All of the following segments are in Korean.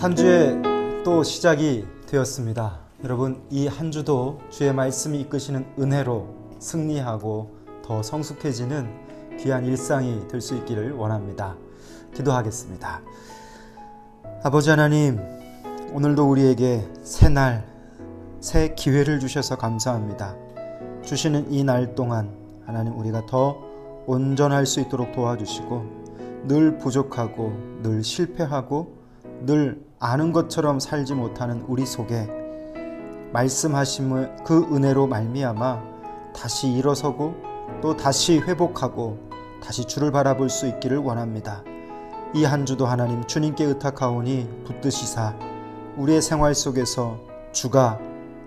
한 주의 또 시작이 되었습니다. 여러분, 이 한 주도 주의 말씀이 이끄시는 은혜로 승리하고 더 성숙해지는 귀한 일상이 될 수 있기를 원합니다. 기도하겠습니다. 아버지 하나님, 오늘도 우리에게 새 날, 새 기회를 주셔서 감사합니다. 주시는 이 날 동안 하나님, 우리가 더 온전할 수 있도록 도와주시고, 늘 부족하고 늘 실패하고 늘 아는 것처럼 살지 못하는 우리 속에 말씀하심을 그 은혜로 말미암아 다시 일어서고 또 다시 회복하고 다시 주를 바라볼 수 있기를 원합니다. 이 한 주도 하나님 주님께 의탁하오니 붙드시사 우리의 생활 속에서 주가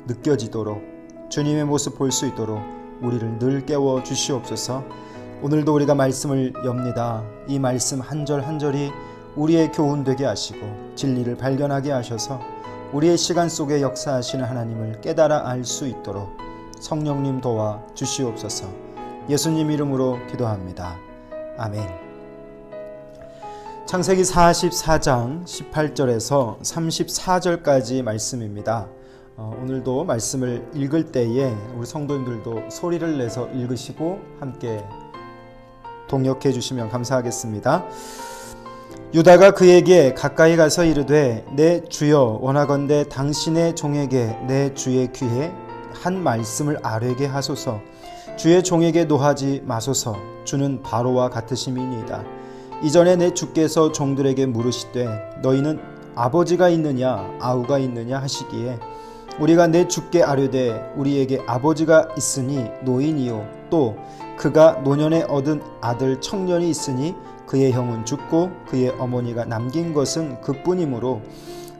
느껴지도록, 주님의 모습 볼 수 있도록 우리를 늘 깨워 주시옵소서. 오늘도 우리가 말씀을 엽니다. 이 말씀 한 절 한 절이 우리의 교훈 되게 하시고 진리를 발견하게 하셔서 우리의 시간 속에 역사하시는 하나님을 깨달아 알 수 있도록 성령님 도와 주시옵소서. 예수님 이름으로 기도합니다. 아멘. 창세기 44장 18절에서 34절까지 말씀입니다. 오늘도 말씀을 읽을 때에 우리 성도님들도 소리를 내서 읽으시고 함께 동역해 주시면 감사하겠습니다. 유다가 그에게 가까이 가서 이르되 내 주여 원하건대 당신의 종에게 내 주의 귀에 한 말씀을 아뢰게 하소서. 주의 종에게 노하지 마소서. 주는 바로와 같으심이니이다. 이전에 내 주께서 종들에게 물으시되 너희는 아버지가 있느냐 아우가 있느냐 하시기에 우리가 내 주께 아뢰되 우리에게 아버지가 있으니 노인이요 또 그가 노년에 얻은 아들 청년이 있으니 그의 형은 죽고 그의 어머니가 남긴 것은 그뿐이므로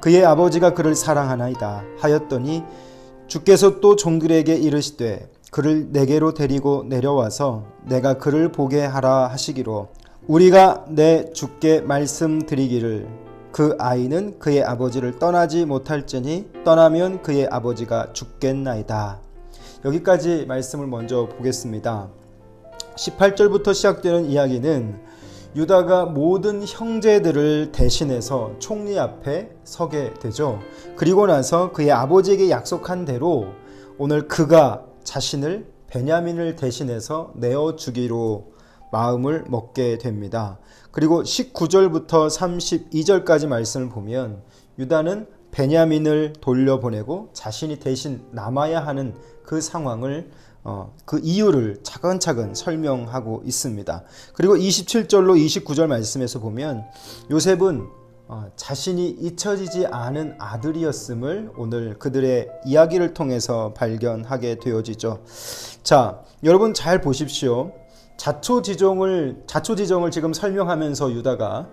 그의 아버지가 그를 사랑하나이다 하였더니 주께서 또 종들에게 이르시되 그를 내게로 데리고 내려와서 내가 그를 보게 하라 하시기로 우리가 내 주께 말씀드리기를 그 아이는 그의 아버지를 떠나지 못할지니 떠나면 그의 아버지가 죽겠나이다. 여기까지 말씀을 먼저 보겠습니다. 18절부터 시작되는 이야기는 유다가 모든 형제들을 대신해서 총리 앞에 서게 되죠. 그리고 나서 그의 아버지에게 약속한 대로 오늘 그가 자신을 베냐민을 대신해서 내어주기로 마음을 먹게 됩니다. 그리고 19절부터 32절까지 말씀을 보면 유다는 베냐민을 돌려보내고 자신이 대신 남아야 하는 그 상황을 그 이유를 차근차근 설명하고 있습니다. 그리고 27절로 29절 말씀에서 보면 요셉은 자신이 잊혀지지 않은 아들이었음을 오늘 그들의 이야기를 통해서 발견하게 되어지죠. 자, 여러분 잘 보십시오. 자초지종을 지금 설명하면서 유다가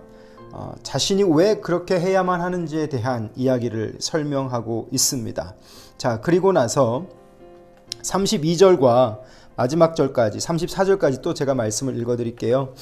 자신이 왜 그렇게 해야만 하는지에 대한 이야기를 설명하고 있습니다. 자, 그리고 나서 32절과 마지막 절까지 34절까지 또 제가 말씀을 읽어드릴게요.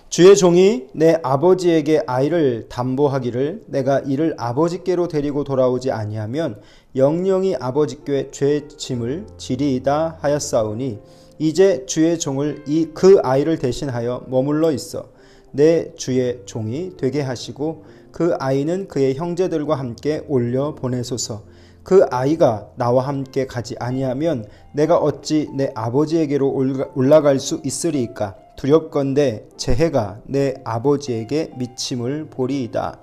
주의 종이 내 아버지에게 아이를 담보하기를 내가 이를 아버지께로 데리고 돌아오지 아니하면 영영이 아버지께 죄 짐을 지리이다 하였사오니 이제 주의 종을 그 아이를 대신하여 머물러 있어 내 주의 종이 되게 하시고 그 아이는 그의 형제들과 함께 올려 보내소서. 그 아이가 나와 함께 가지 아니하면 내가 어찌 내 아버지에게로 올라갈 수 있으리이까. 두렵건대 제 해가 내 아버지에게 미침을 보리이다.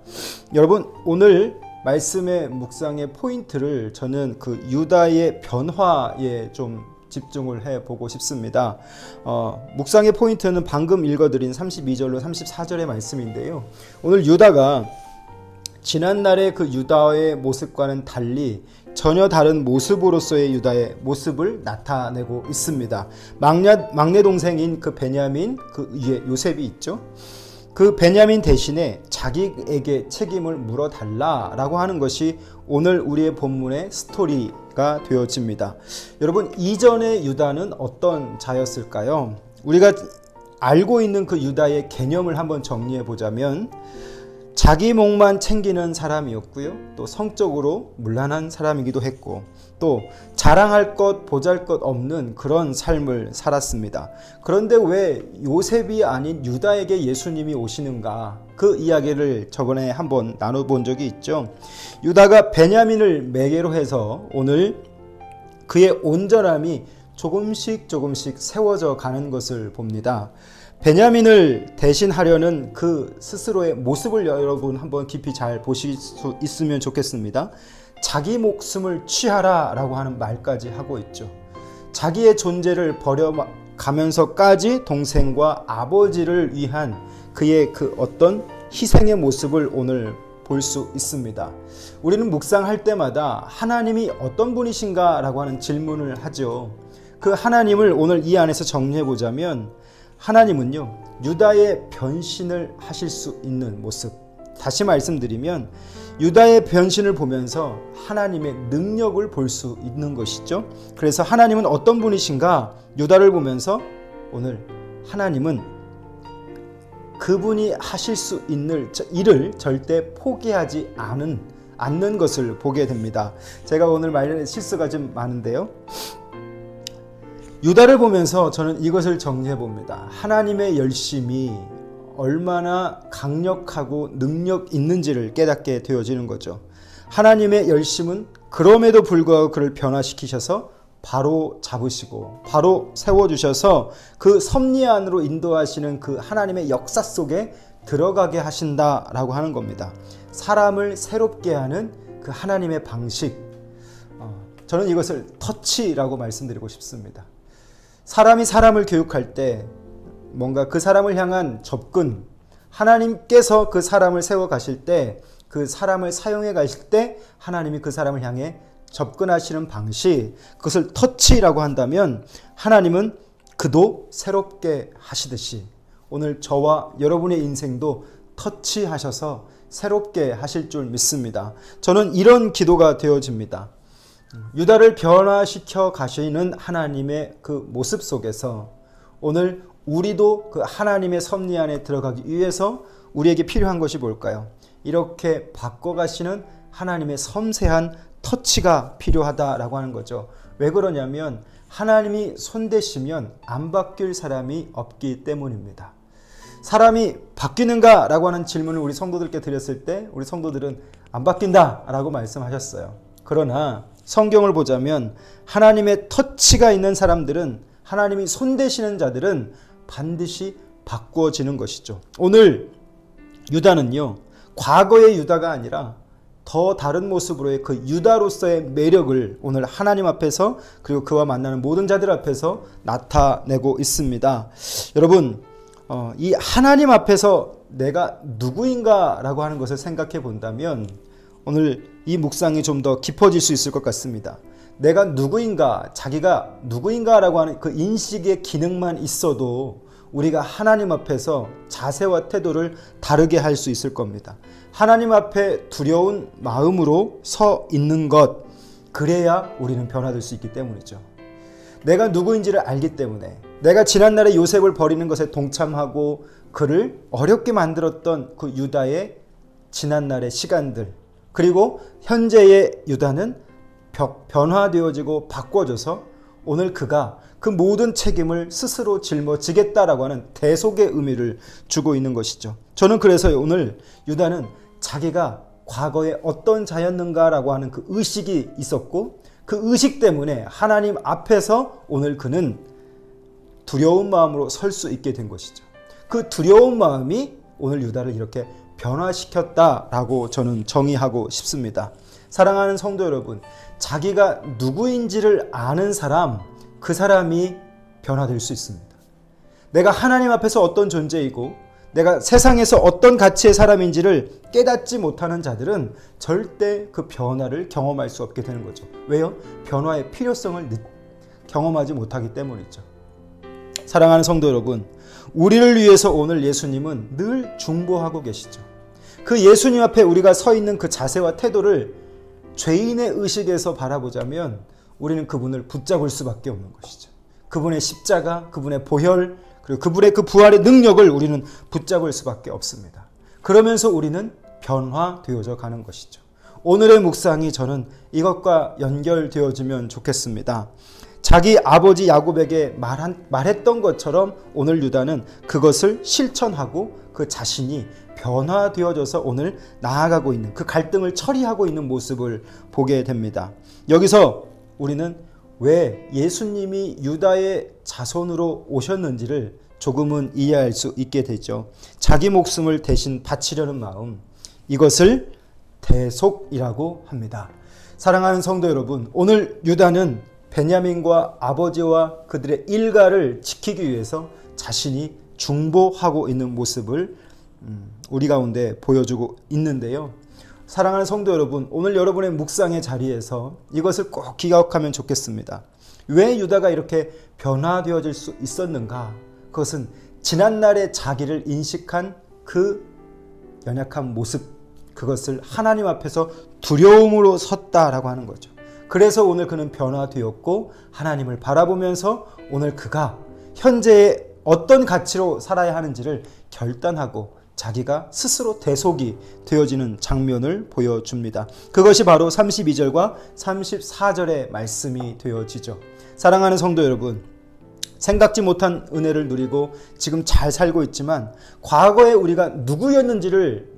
여러분, 오늘 말씀의 묵상의 포인트를 저는 그 유다의 변화에 좀 집중을 해보고 싶습니다. 묵상의 포인트는 방금 읽어드린 32절로 34절의 말씀인데요. 오늘 유다가 지난날의 그 유다의 모습과는 달리 전혀 다른 모습으로서의 유다의 모습을 나타내고 있습니다. 막내 동생인 그 베냐민, 그 위에 요셉이 있죠. 그 베냐민 대신에 자기에게 책임을 물어달라라고 하는 것이 오늘 우리의 본문의 스토리가 되어집니다. 여러분, 이전의 유다는 어떤 자였을까요? 우리가 알고 있는 그 유다의 개념을 한번 정리해 보자면 자기 목만 챙기는 사람이었고요. 또 성적으로 문란한 사람이기도 했고, 또 자랑할 것 보잘것 없는 그런 삶을 살았습니다. 그런데 왜 요셉이 아닌 유다에게 예수님이 오시는가? 그 이야기를 저번에 한번 나눠본 적이 있죠. 유다가 베냐민을 매개로 해서 오늘 그의 온전함이 조금씩 세워져 가는 것을 봅니다. 베냐민을 대신하려는 그 스스로의 모습을 여러분 한번 깊이 잘 보실 수 있으면 좋겠습니다. 자기 목숨을 취하라 라고 하는 말까지 하고 있죠. 자기의 존재를 버려가면서까지 동생과 아버지를 위한 그의 그 어떤 희생의 모습을 오늘 볼 수 있습니다. 우리는 묵상할 때마다 하나님이 어떤 분이신가 라고 하는 질문을 하죠. 그 하나님을 오늘 이 안에서 정리해 보자면, 하나님은요, 유다의 변신을 하실 수 있는 모습. 다시 말씀드리면 유다의 변신을 보면서 하나님의 능력을 볼 수 있는 것이죠. 그래서 하나님은 어떤 분이신가? 유다를 보면서 오늘 하나님은 그분이 하실 수 있는 일을 절대 포기하지 않는 것을 보게 됩니다. 제가 오늘 말하는 실수가 좀 많은데요. 유다를 보면서 저는 이것을 정리해 봅니다. 하나님의 열심이 얼마나 강력하고 능력 있는지를 깨닫게 되어지는 거죠. 하나님의 열심은 그럼에도 불구하고 그를 변화시키셔서 바로 잡으시고 바로 세워주셔서 그 섭리 안으로 인도하시는 그 하나님의 역사 속에 들어가게 하신다라고 하는 겁니다. 사람을 새롭게 하는 그 하나님의 방식, 저는 이것을 터치라고 말씀드리고 싶습니다. 사람이 사람을 교육할 때 뭔가 그 사람을 향한 접근, 하나님께서 그 사람을 세워 가실 때, 그 사람을 사용해 가실 때 하나님이 그 사람을 향해 접근하시는 방식, 그것을 터치라고 한다면 하나님은 그도 새롭게 하시듯이 오늘 저와 여러분의 인생도 터치하셔서 새롭게 하실 줄 믿습니다. 저는 이런 기도가 되어집니다. 유다를 변화시켜 가시는 하나님의 그 모습 속에서 오늘 우리도 그 하나님의 섭리 안에 들어가기 위해서 우리에게 필요한 것이 뭘까요? 이렇게 바꿔가시는 하나님의 섬세한 터치가 필요하다라고 하는 거죠. 왜 그러냐면 하나님이 손대시면 안 바뀔 사람이 없기 때문입니다. 사람이 바뀌는가? 라고 하는 질문을 우리 성도들께 드렸을 때 우리 성도들은 안 바뀐다 라고 말씀하셨어요. 그러나 성경을 보자면 하나님의 터치가 있는 사람들은, 하나님이 손대시는 자들은 반드시 바꾸어지는 것이죠. 오늘 유다는요, 과거의 유다가 아니라 더 다른 모습으로의 그 유다로서의 매력을 오늘 하나님 앞에서 그리고 그와 만나는 모든 자들 앞에서 나타내고 있습니다. 여러분, 이 하나님 앞에서 내가 누구인가 라고 하는 것을 생각해 본다면 오늘 이 묵상이 좀 더 깊어질 수 있을 것 같습니다. 내가 누구인가, 자기가 누구인가 라고 하는 그 인식의 기능만 있어도 우리가 하나님 앞에서 자세와 태도를 다르게 할 수 있을 겁니다. 하나님 앞에 두려운 마음으로 서 있는 것, 그래야 우리는 변화될 수 있기 때문이죠. 내가 누구인지를 알기 때문에, 내가 지난날에 요셉을 버리는 것에 동참하고 그를 어렵게 만들었던 그 유다의 지난날의 시간들, 그리고 현재의 유다는 변화되어지고 바꿔져서 오늘 그가 그 모든 책임을 스스로 짊어지겠다라고 하는 대속의 의미를 주고 있는 것이죠. 저는 그래서 오늘 유다는 자기가 과거에 어떤 자였는가라고 하는 그 의식이 있었고, 그 의식 때문에 하나님 앞에서 오늘 그는 두려운 마음으로 설 수 있게 된 것이죠. 그 두려운 마음이 오늘 유다를 이렇게 변화시켰다라고 저는 정의하고 싶습니다. 사랑하는 성도 여러분, 자기가 누구인지를 아는 사람, 그 사람이 변화될 수 있습니다. 내가 하나님 앞에서 어떤 존재이고 내가 세상에서 어떤 가치의 사람인지를 깨닫지 못하는 자들은 절대 그 변화를 경험할 수 없게 되는 거죠. 왜요? 변화의 필요성을 경험하지 못하기 때문이죠. 사랑하는 성도 여러분, 우리를 위해서 오늘 예수님은 늘 중보하고 계시죠. 그 예수님 앞에 우리가 서 있는 그 자세와 태도를 죄인의 의식에서 바라보자면 우리는 그분을 붙잡을 수밖에 없는 것이죠. 그분의 십자가, 그분의 보혈, 그리고 그분의 그 부활의 능력을 우리는 붙잡을 수밖에 없습니다. 그러면서 우리는 변화되어져 가는 것이죠. 오늘의 묵상이 저는 이것과 연결되어지면 좋겠습니다. 자기 아버지 야곱에게 말했던 것처럼 오늘 유다는 그것을 실천하고 그 자신이 변화되어져서 오늘 나아가고 있는 그 갈등을 처리하고 있는 모습을 보게 됩니다. 여기서 우리는 왜 예수님이 유다의 자손으로 오셨는지를 조금은 이해할 수 있게 되죠. 자기 목숨을 대신 바치려는 마음, 이것을 대속이라고 합니다. 사랑하는 성도 여러분, 오늘 유다는 베냐민과 아버지와 그들의 일가를 지키기 위해서 자신이 중보하고 있는 모습을 우리 가운데 보여주고 있는데요. 사랑하는 성도 여러분, 오늘 여러분의 묵상의 자리에서 이것을 꼭 기억하면 좋겠습니다. 왜 유다가 이렇게 변화되어질 수 있었는가? 그것은 지난날의 자기를 인식한 그 연약한 모습, 그것을 하나님 앞에서 두려움으로 섰다라고 하는 거죠. 그래서 오늘 그는 변화되었고 하나님을 바라보면서 오늘 그가 현재의 어떤 가치로 살아야 하는지를 결단하고 자기가 스스로 대속이 되어지는 장면을 보여줍니다. 그것이 바로 32절과 34절의 말씀이 되어지죠. 사랑하는 성도 여러분, 생각지 못한 은혜를 누리고 지금 잘 살고 있지만 과거에 우리가 누구였는지를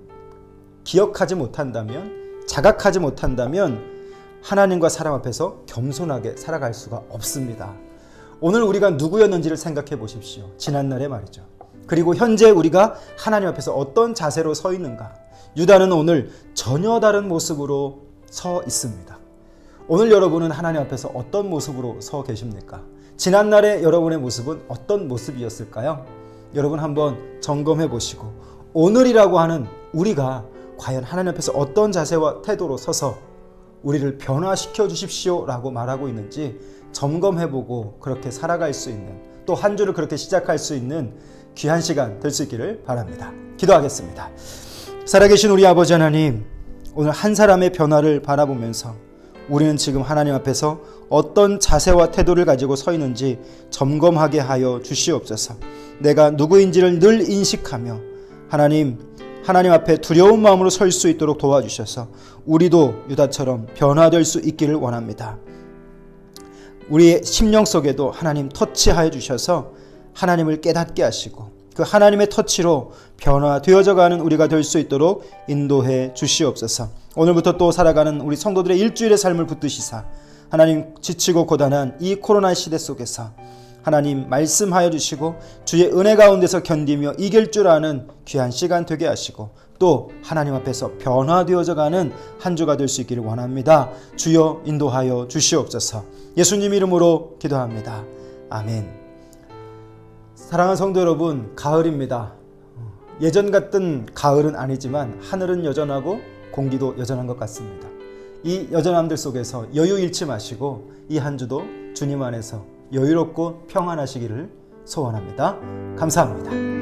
기억하지 못한다면, 자각하지 못한다면 하나님과 사람 앞에서 겸손하게 살아갈 수가 없습니다. 오늘 우리가 누구였는지를 생각해 보십시오. 지난날에 말이죠. 그리고 현재 우리가 하나님 앞에서 어떤 자세로 서 있는가? 유다는 오늘 전혀 다른 모습으로 서 있습니다. 오늘 여러분은 하나님 앞에서 어떤 모습으로 서 계십니까? 지난날의 여러분의 모습은 어떤 모습이었을까요? 여러분 한번 점검해 보시고 오늘이라고 하는 우리가 과연 하나님 앞에서 어떤 자세와 태도로 서서 우리를 변화시켜 주십시오 라고 말하고 있는지 점검해보고 그렇게 살아갈 수 있는, 또 한 주를 그렇게 시작할 수 있는 귀한 시간 될 수 있기를 바랍니다. 기도하겠습니다. 살아계신 우리 아버지 하나님, 오늘 한 사람의 변화를 바라보면서 우리는 지금 하나님 앞에서 어떤 자세와 태도를 가지고 서 있는지 점검하게 하여 주시옵소서. 내가 누구인지를 늘 인식하며 하나님 앞에 두려운 마음으로 설 수 있도록 도와주셔서 우리도 유다처럼 변화될 수 있기를 원합니다. 우리의 심령 속에도 하나님 터치하여 주셔서 하나님을 깨닫게 하시고 그 하나님의 터치로 변화되어져 가는 우리가 될 수 있도록 인도해 주시옵소서. 오늘부터 또 살아가는 우리 성도들의 일주일의 삶을 붙드시사 하나님, 지치고 고단한 이 코로나 시대 속에서 하나님 말씀하여 주시고 주의 은혜 가운데서 견디며 이길 줄 아는 귀한 시간 되게 하시고 또 하나님 앞에서 변화되어져 가는 한 주가 될 수 있기를 원합니다. 주여 인도하여 주시옵소서. 예수님 이름으로 기도합니다. 아멘. 사랑하는 성도 여러분, 가을입니다. 예전 같던 가을은 아니지만 하늘은 여전하고 공기도 여전한 것 같습니다. 이 여전함들 속에서 여유 잃지 마시고 이 한 주도 주님 안에서 여유롭고 평안하시기를 소원합니다. 감사합니다.